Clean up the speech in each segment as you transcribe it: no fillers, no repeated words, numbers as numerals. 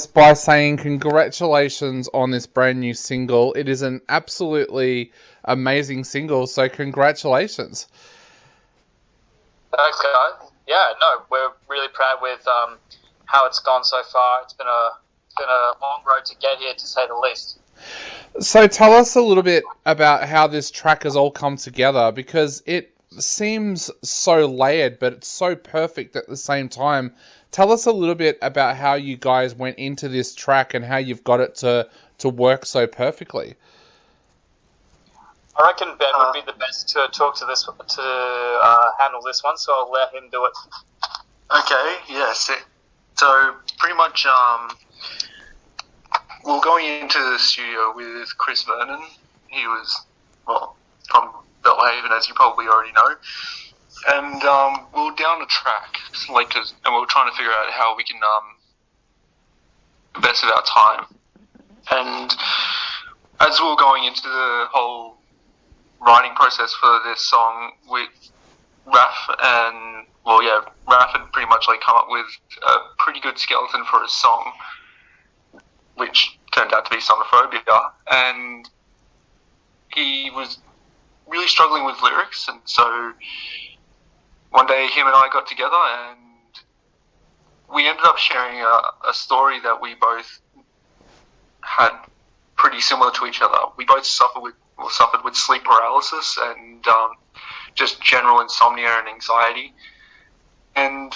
by saying congratulations on this brand new single. It is an absolutely amazing single, so congratulations. Thanks, guys. Yeah, no, we're really proud with how it's gone so far. It's been a long road to get here, to say the least. So tell us a little bit about how this track has all come together, because it seems so layered, but it's so perfect at the same time. Tell us a little bit about how you guys went into this track and how you've got it to work so perfectly. I reckon Ben would be the best to talk to handle this one, so I'll let him do it. Okay, yes. So pretty much, we were going into the studio with Chris Vernon. He was, from Belhaven, as you probably already know. And we were down the track, and we were trying to figure out how we can best of our time. And as we were going into the whole writing process for this song, with Raph had pretty much come up with a pretty good skeleton for a song, which turned out to be Somniphobia, and he was really struggling with lyrics, and so one day him and I got together and we ended up sharing a story that we both had pretty similar to each other. We both suffered with sleep paralysis and just general insomnia and anxiety. And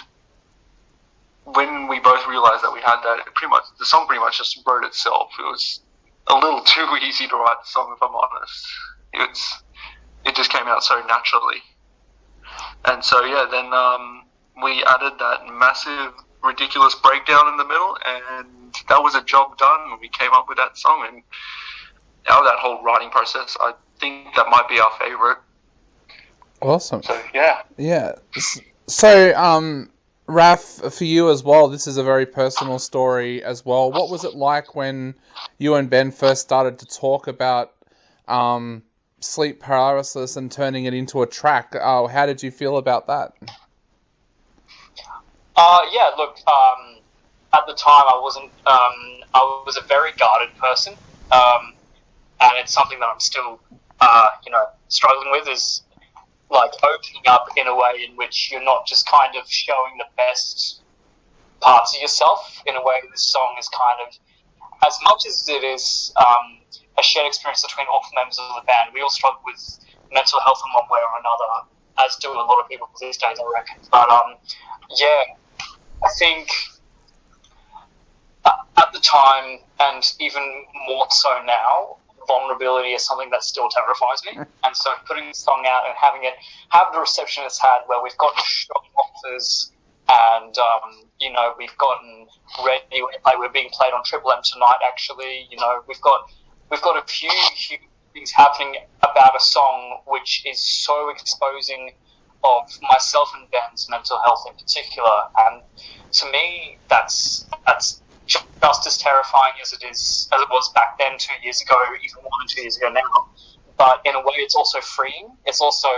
when we both realized that we had that, the song pretty much just wrote itself. It was a little too easy to write the song, if I'm honest. It just came out so naturally. And so, then we added that massive, ridiculous breakdown in the middle, and that was a job done. We came up with that song, and out of that whole writing process, I think that might be our favorite. Awesome. So, yeah. Yeah. So, Raph, for you as well, this is a very personal story as well. What was it like when you and Ben first started to talk about sleep paralysis and turning it into a track? How did you feel about that? At the time I wasn't, I was a very guarded person, and it's something that I'm still, struggling with, is opening up in a way in which you're not just kind of showing the best parts of yourself. In a way, this song is kind of, as much as it is a shared experience between all members of the band, we all struggle with mental health in one way or another, as do a lot of people these days, I reckon. But I think at the time, and even more so now, vulnerability is something that still terrifies me. And so putting the song out and having it have the reception it's had, where we've gotten shock offers and we've gotten ready. We're being played on Triple M tonight. Actually, we've got a few things happening about a song which is so exposing of myself and Ben's mental health in particular. And to me, that's just as terrifying as it was back then 2 years ago, even more than 2 years ago now. But in a way, it's also freeing. It's also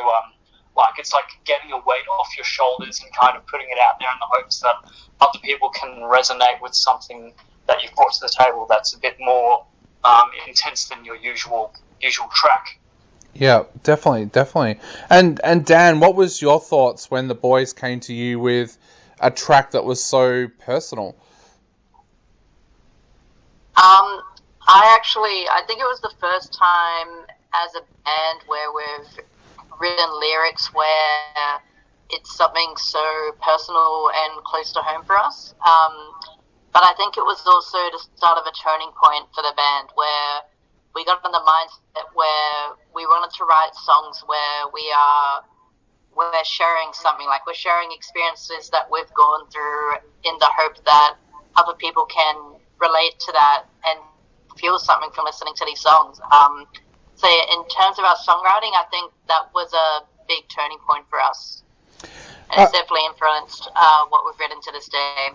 it's like getting a weight off your shoulders and kind of putting it out there in the hopes that other people can resonate with something that you've brought to the table that's a bit more intense than your usual track. Yeah, definitely. And Dan, what was your thoughts when the boys came to you with a track that was so personal? I think it was the first time as a band where we've written lyrics where it's something so personal and close to home for us. But I think it was also the start of a turning point for the band, where we got in the mindset where we wanted to write songs where we're sharing something, like we're sharing experiences that we've gone through in the hope that other people can relate to that and feel something from listening to these songs. So in terms of our songwriting, I think that was a big turning point for us. And it's definitely influenced what we've written to this day.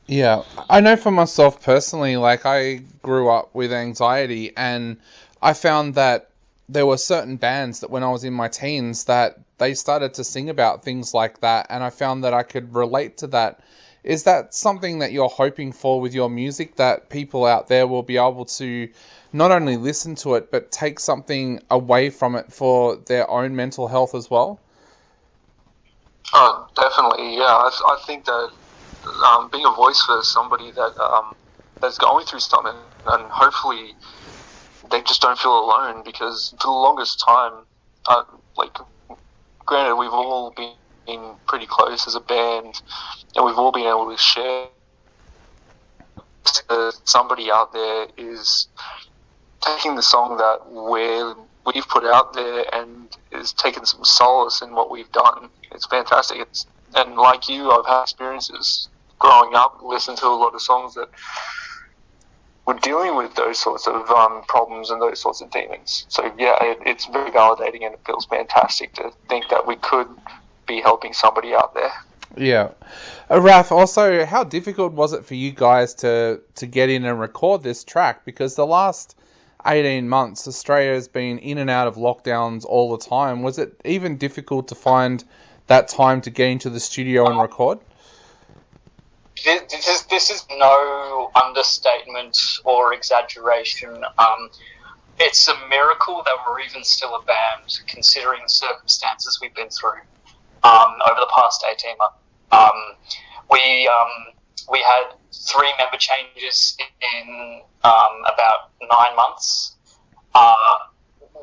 Yeah, I know for myself personally, I grew up with anxiety, and I found that there were certain bands that when I was in my teens that they started to sing about things like that, and I found that I could relate to that Is that something that you're hoping for with your music, that people out there will be able to not only listen to it, but take something away from it for their own mental health as well? Oh, definitely, yeah. I think that being a voice for somebody that that's going through something, and hopefully they just don't feel alone, because for the longest time, like, granted, we've all been pretty close as a band, and we've all been able to share. Somebody out there is taking the song that we've put out there and is taking some solace in what we've done. It's fantastic. And like you, I've had experiences growing up, listening to a lot of songs that were dealing with those sorts of problems and those sorts of demons. So yeah, it's very validating, and it feels fantastic to think that we could be helping somebody out there. Yeah. Raph, also, how difficult was it for you guys to get in and record this track? Because the last 18 months, Australia's been in and out of lockdowns all the time. Was it even difficult to find that time to get into the studio and record? This is no understatement or exaggeration. It's a miracle that we're even still a band, considering the circumstances we've been through over the past 18 months. We had 3 member changes in about 9 months,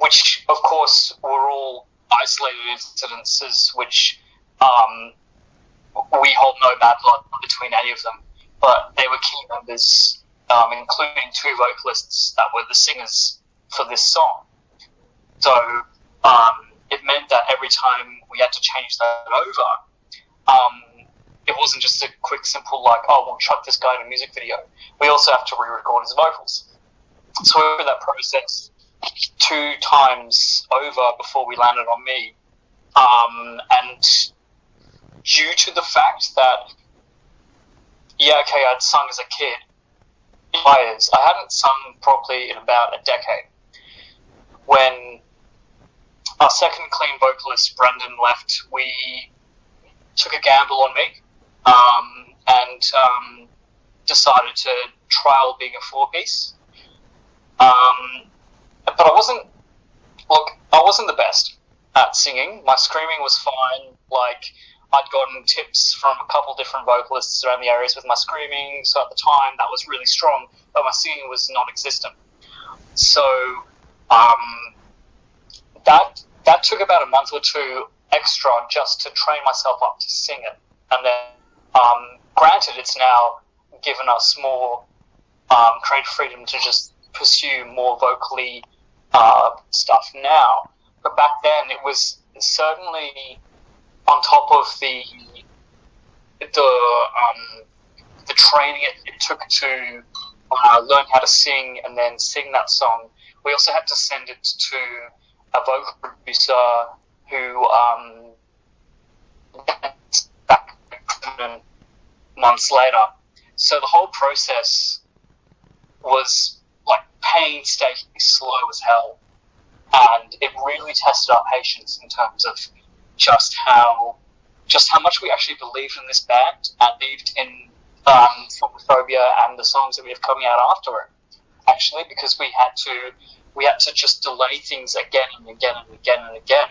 which, of course, were all isolated incidences, which we hold no bad blood between any of them, but they were key members, including 2 vocalists that were the singers for this song. So it meant that every time we had to change that over, it wasn't just a quick, simple, like, oh, we'll chuck this guy in a music video. We also have to re-record his vocals. So we went through that process 2 times over before we landed on me. And due to the fact that, I'd sung as a kid, I hadn't sung properly in about a decade. When our second clean vocalist, Brendan, left, we took a gamble on me, and decided to trial being a 4-piece. But I wasn't the best at singing. My screaming was fine. Like, I'd gotten tips from a couple different vocalists around the areas with my screaming, so at the time that was really strong, but my singing was non-existent. So that took about a month or 2 extra just to train myself up to sing it. And then, granted, it's now given us more creative freedom to just pursue more vocally stuff now. But back then, it was certainly on top of the training it took to learn how to sing and then sing that song. We also had to send it to a vocal producer who back months later. So the whole process was like painstakingly slow as hell, and it really tested our patience in terms of just how much we actually believed in this band and believed in Somniphobia and the songs that we have coming out after it. Actually, because we had to just delay things again and again and again and again.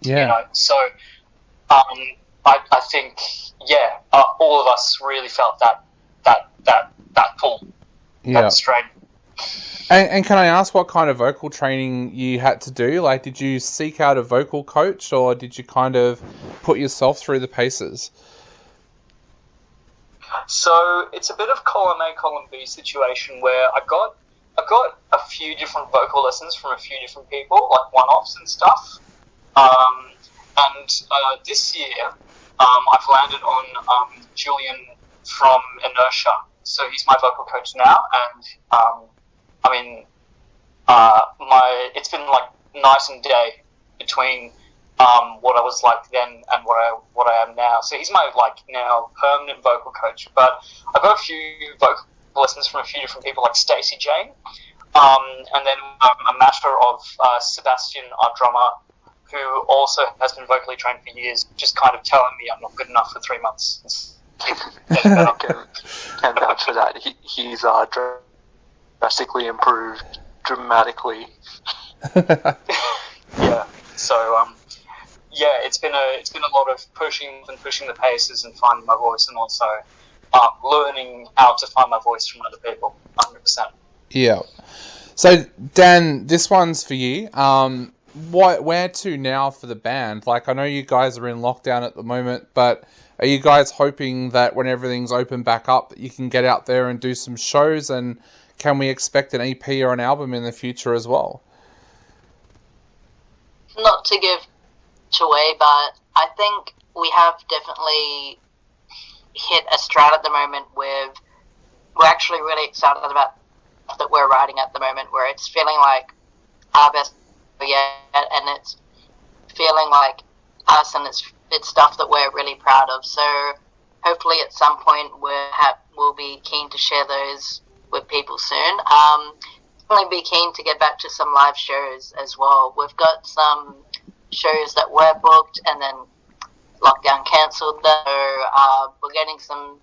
Yeah. You know, so I think all of us really felt that pull, that strain. And can I ask what kind of vocal training you had to do? Like, did you seek out a vocal coach, or did you kind of put yourself through the paces? So it's a bit of column A, column B situation where I got a few different vocal lessons from a few different people, like one-offs and stuff. And this year, I've landed on Julian from Inertia. So he's my vocal coach now, and it's been like night and day between what I was like then and what I am now. So he's my now permanent vocal coach. But I got a few vocal lessons from a few different people, like Stacey Jane, and then a matter of Sebastian, our drummer, who also has been vocally trained for years, just kind of telling me I'm not good enough for 3 months. getting better. Can vouch for that. He's drastically improved, dramatically. Yeah. So yeah, it's been a lot of pushing the paces and finding my voice, and also learning how to find my voice from other people. 100%. Yeah. So Dan, this one's for you. Where to now for the band? Like, I know you guys are in lockdown at the moment, but are you guys hoping that when everything's open back up, that you can get out there and do some shows? And can we expect an EP or an album in the future as well? Not to give much away, but I think we have definitely hit a stride at the moment where we're actually really excited about that we're writing at the moment, where it's feeling like our best yet, and it's feeling like us, and it's stuff that we're really proud of. So hopefully at some point we'll be keen to share those with people soon. Definitely be keen to get back to some live shows as well. We've got some shows that were booked and then lockdown cancelled. So we're getting some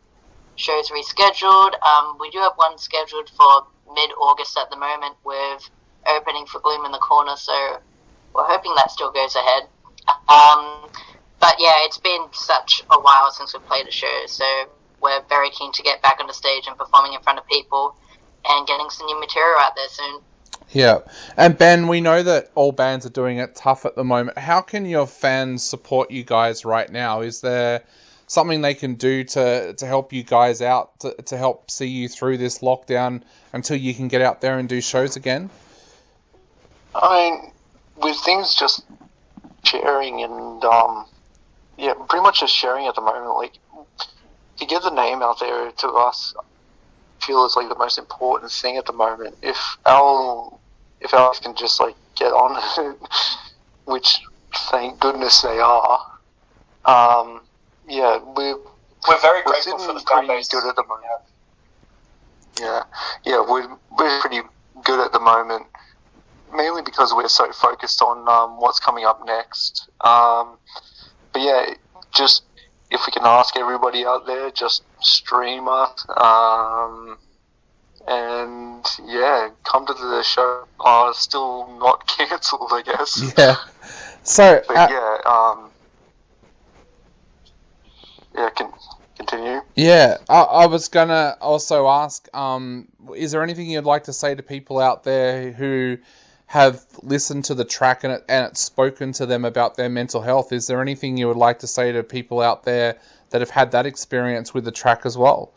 shows rescheduled. We do have one scheduled for mid-August at the moment with opening for Gloom in the Corner, so we're hoping that still goes ahead. But yeah, it's been such a while since we've played a show, so we're very keen to get back on the stage and performing in front of people and getting some new material out there soon. Yeah. And Ben, we know that all bands are doing it tough at the moment. How can your fans support you guys right now? Is there something they can do to help you guys out, to help see you through this lockdown until you can get out there and do shows again? I mean, with things just sharing and, yeah, pretty much just sharing at the moment. Like, to get the name out there to us, I feel is like the most important thing at the moment. If Alex can just like get on it, which thank goodness they are. Yeah, we're very grateful for the fan base. Good at the moment. Yeah, we're pretty good at the moment, mainly because we're so focused on what's coming up next. But yeah, just if we can ask everybody out there, just stream us, and yeah, come to the show. Still not cancelled, I guess. Yeah. So, but continue. Yeah, I was gonna also ask, is there anything you'd like to say to people out there who have listened to the track and it's spoken to them about their mental health? Is there anything you would like to say to people out there that have had that experience with the track as well?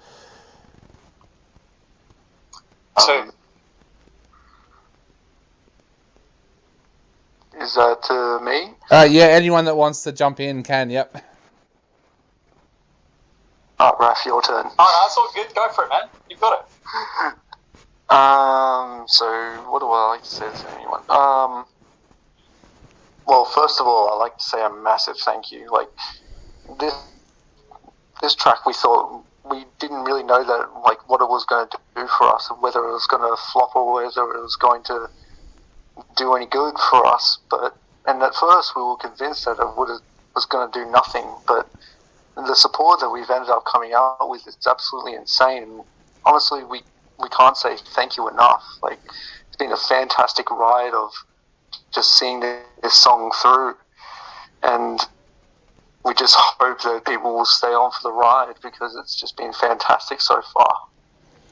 Is that me? Yeah, anyone that wants to jump in can, yep. Raph, your turn. Oh, that's all good. Go for it, man. You've got it. So what do I like to say to anyone? Well, first of all, I'd like to say a massive thank you. Like, this track, we thought, we didn't really know that, like, what it was going to do for us, whether it was going to flop or whether it was going to do any good for us. And at first we were convinced that it was going to do nothing, but the support that we've ended up coming out with is absolutely insane. Honestly, we can't say thank you enough. Like, it's been a fantastic ride of just seeing this song through, and we just hope that people will stay on for the ride because it's just been fantastic so far.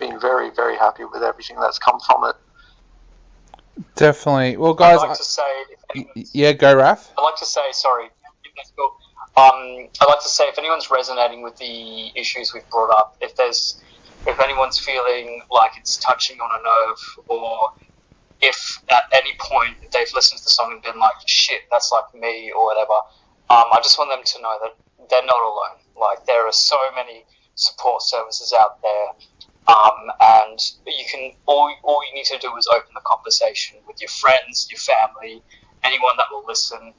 Been very, very happy with everything that's come from it. Definitely. Well, guys, I'd like to say, yeah, go, Raph. I'd like to say, sorry, that's cool. I'd like to say, if anyone's resonating with the issues we've brought up, if anyone's feeling like it's touching on a nerve, or if at any point they've listened to the song and been like, shit, that's like me, or whatever, I just want them to know that they're not alone. Like, there are so many support services out there, and you can all you need to do is open the conversation with your friends, your family, anyone that will listen.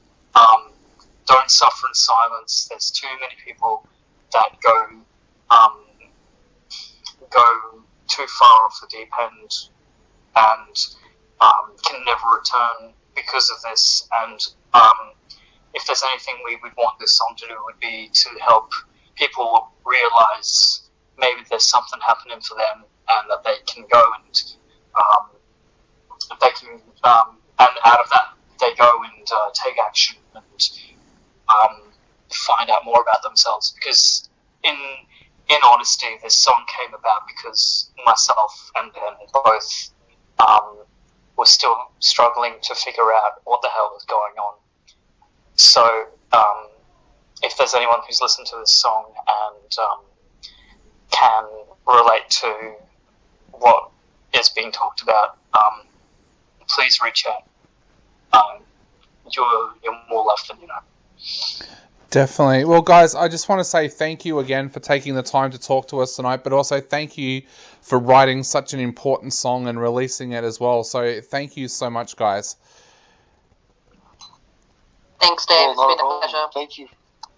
Don't suffer in silence. There's too many people that go too far off the deep end and can never return because of this. And if there's anything we would want this song to do, it would be to help people will realise maybe there's something happening for them, and that they can go and and out of that they go and take action and find out more about themselves. Because in honesty, this song came about because myself and Ben both were still struggling to figure out what the hell was going on. So if there's anyone who's listened to this song and can relate to what is being talked about, please reach out. You're more loved than you know. Definitely. Well, guys, I just want to say thank you again for taking the time to talk to us tonight, but also thank you for writing such an important song and releasing it as well. So thank you so much, guys. Thanks, Dave. It's been a pleasure. Thank you.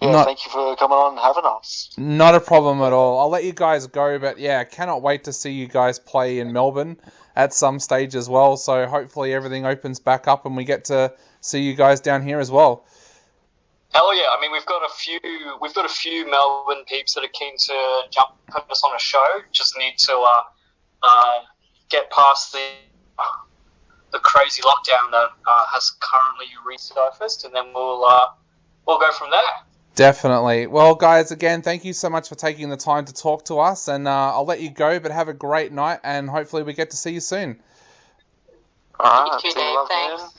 Yeah, thank you for coming on and having us. Not a problem at all. I'll let you guys go, but yeah, I cannot wait to see you guys play in Melbourne at some stage as well. So hopefully everything opens back up and we get to see you guys down here as well. Hell yeah! I mean, we've got a few Melbourne peeps that are keen to jump us on a show. Just need to get past the crazy lockdown that has currently resurfaced, and then we'll go from there. Definitely. Well, guys, again, thank you so much for taking the time to talk to us, and I'll let you go, but have a great night, and hopefully we get to see you soon. All right. You too, Dave. Thanks.